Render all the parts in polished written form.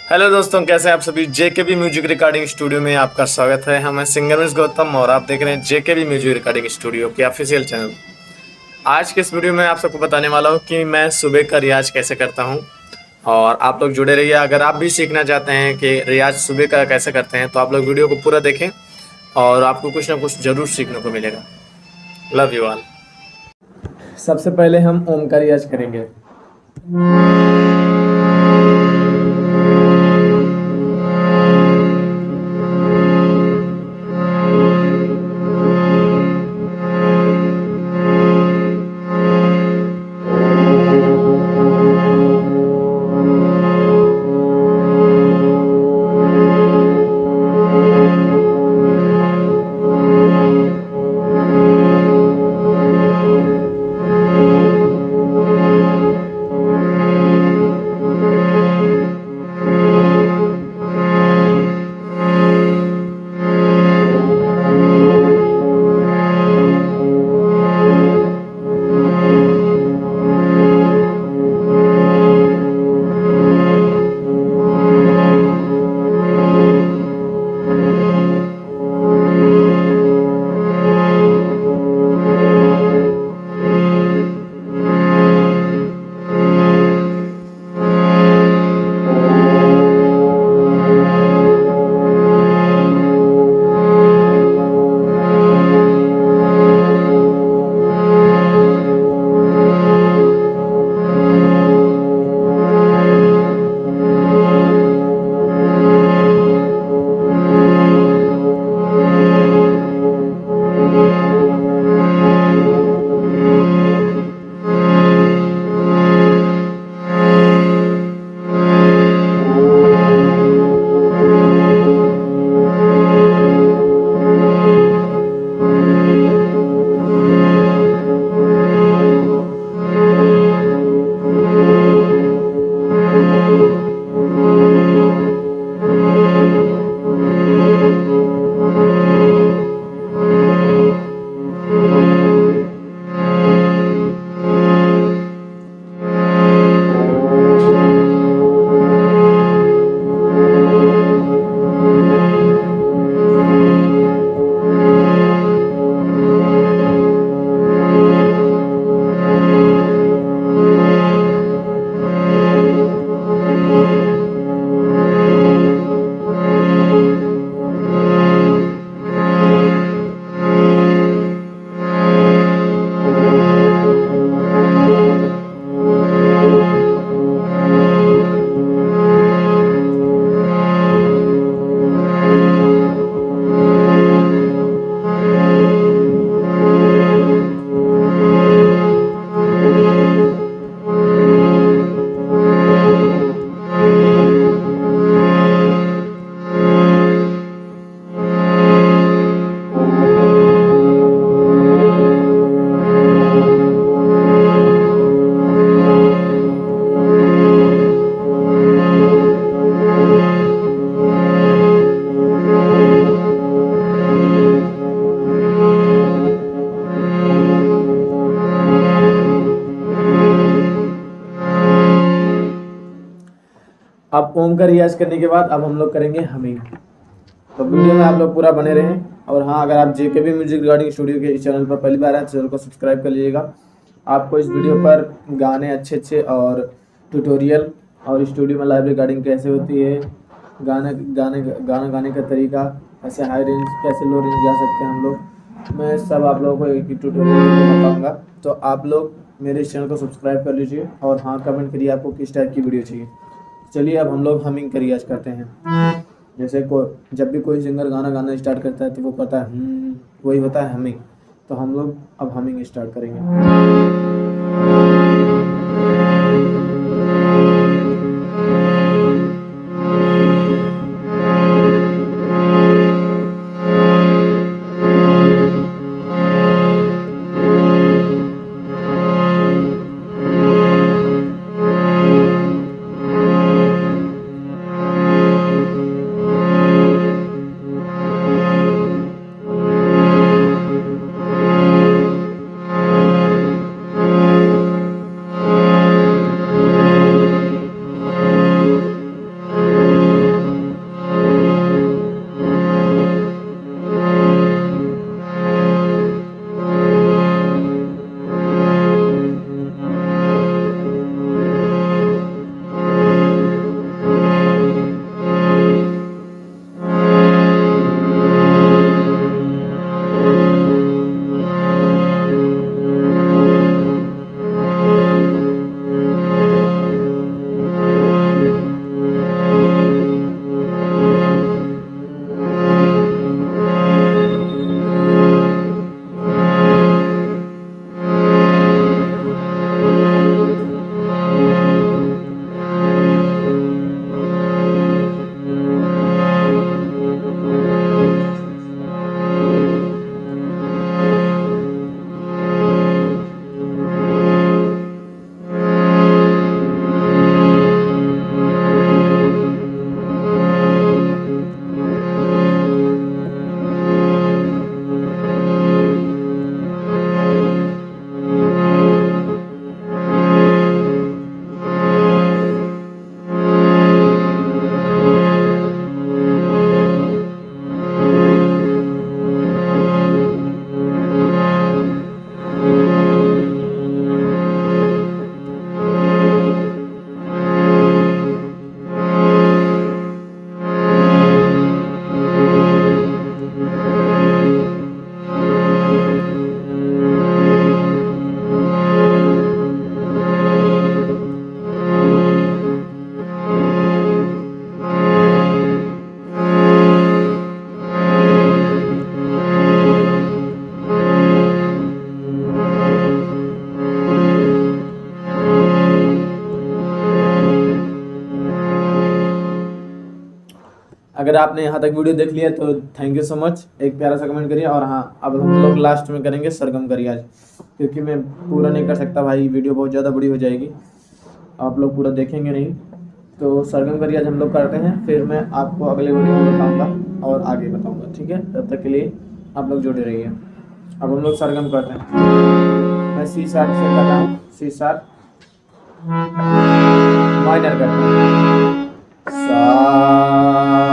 Hello दोस्तों, कैसे हैं आप सभी। जेकेबी म्यूजिक रिकॉर्डिंग स्टूडियो में आपका स्वागत है। हम हैं सिंगर मिस गौतम और आप देख रहे हैं जेकेबी म्यूजिक रिकॉर्डिंग स्टूडियो के ऑफिशियल चैनल। आज के इस वीडियो में आप सबको बताने वाला हूं कि मैं सुबह का रियाज कैसे करता हूं और आप लोग जुड़े रहिए। अगर आप भी सीखना चाहते हैं कि रियाज सुबह का कैसे करते हैं तो आप लोग वीडियो को पूरा देखें और आपको कुछ ना कुछ ज़रूर सीखने को मिलेगा। Love you all. सबसे पहले हम ओम का रियाज करेंगे। अब ओम का रियाज करने के बाद अब हम लोग करेंगे हमिंग। तो वीडियो में आप लोग पूरा बने रहें। और हाँ, अगर आप जेकेबी म्यूजिक रिकॉर्डिंग स्टूडियो के इस चैनल पर पहली बार आए तो चैनल को सब्सक्राइब कर लीजिएगा। आपको इस वीडियो पर गाने अच्छे और ट्यूटोरियल और स्टूडियो में लाइव रिकॉर्डिंग कैसे होती है, गाना गाने का तरीका, ऐसे हाई रेंज कैसे लो रेंज गा सकते हैं हम लोग, मैं सब आप लोगों को एक ट्यूटोरियल में बताऊँगा। तो आप लोग मेरे इस चैनल को सब्सक्राइब कर लीजिए और हाँ, कमेंट करिए आपको किस टाइप की वीडियो चाहिए। चलिए अब हम लोग हमिंग का रियाज करते हैं। जैसे जब भी कोई सिंगर गाना गाना स्टार्ट करता है तो वो कहता है वही होता है हमिंग। तो हम लोग अब हमिंग स्टार्ट करेंगे। अगर आपने यहाँ तक वीडियो देख लिया तो थैंक यू सो मच, एक प्यारा सा कमेंट करिए। और हाँ, अब हम लोग लास्ट में करेंगे सरगम का रियाज, क्योंकि मैं पूरा नहीं कर सकता भाई, वीडियो बहुत ज़्यादा बड़ी हो जाएगी, आप लोग पूरा देखेंगे नहीं। तो सरगम का रियाज हम लोग करते हैं, फिर मैं आपको अगले वीडियो में बताऊँगा और आगे बताऊँगा, ठीक है। तब तक के लिए आप लोग जुड़े रहिए। अब हम लोग सरगम करते हैं। मैं सी शार्प से कर रहा हूँ, सी शार्प माइनर करता हूँ, सा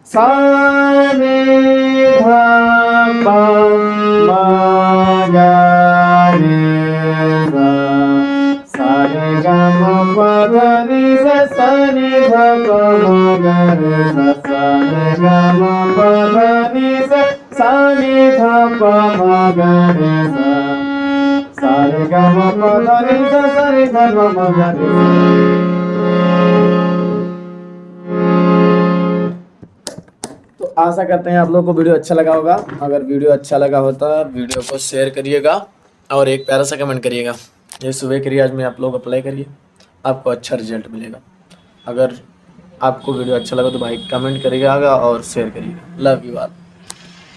सा रे धा पा मा गा रे सा सा रे गा मा पा धा नि सा सा रे धा पा मा गा रे सा सा रे गा मा पा धा नि सा सा रे धा पा मा गा रे सा सा रे गा मा पा धा नि सा सा रे धा पा मा गा रे सा। आशा करते हैं आप लोगों को वीडियो अच्छा लगा होगा। अगर वीडियो अच्छा लगा होता है वीडियो को शेयर करिएगा और एक प्यारा सा कमेंट करिएगा। ये सुबह के रियाज में आप लोग अप्लाई करिए, आपको अच्छा रिजल्ट मिलेगा। अगर आपको वीडियो अच्छा लगा तो भाई कमेंट करिएगा और शेयर करिएगा। Love you all.